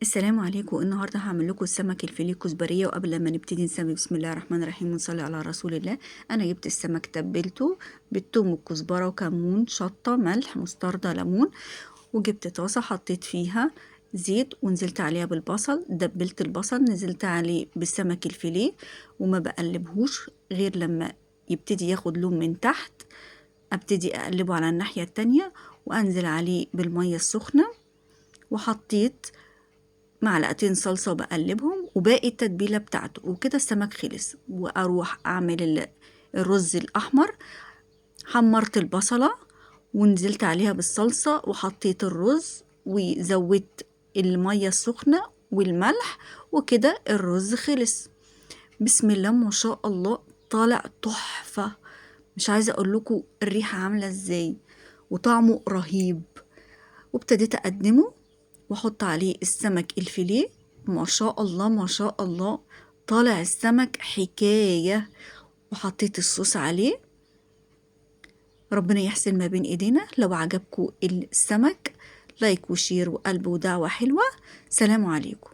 السلام عليكم. النهارده هعمل لكم السمك الفيليه كزبريه. وقبل ما نبتدي نسمي بسم الله الرحمن الرحيم ونصلي على رسول الله. انا جبت السمك تبلته بالثوم والكزبره وكمون شطه ملح مستردة ليمون، وجبت طاسه حطيت فيها زيت ونزلت عليها بالبصل، دبلت البصل نزلت عليه بالسمك الفيليه وما بقلبهوش غير لما يبتدي ياخد لون من تحت. ابتدي اقلبه على الناحيه التانية وانزل عليه بالميه السخنه، وحطيت معلقتين صلصة وبقلبهم وباقي التتبيلة بتاعته، وكده السمك خلص. واروح اعمل الرز الاحمر. حمرت البصلة ونزلت عليها بالصلصة وحطيت الرز وزودت المية السخنة والملح، وكده الرز خلص. بسم الله ما شاء الله، طالع تحفة. مش عايزة اقول لكم الريحة عاملة ازاي وطعمه رهيب. وابتديت اقدمه واحط عليه السمك الفيليه. ما شاء الله ما شاء الله، طالع السمك حكاية. وحطيت الصوص عليه. ربنا يحسن ما بين ايدينا. لو عجبكم السمك لايك وشير وقلب ودعوة حلوة. سلام عليكم.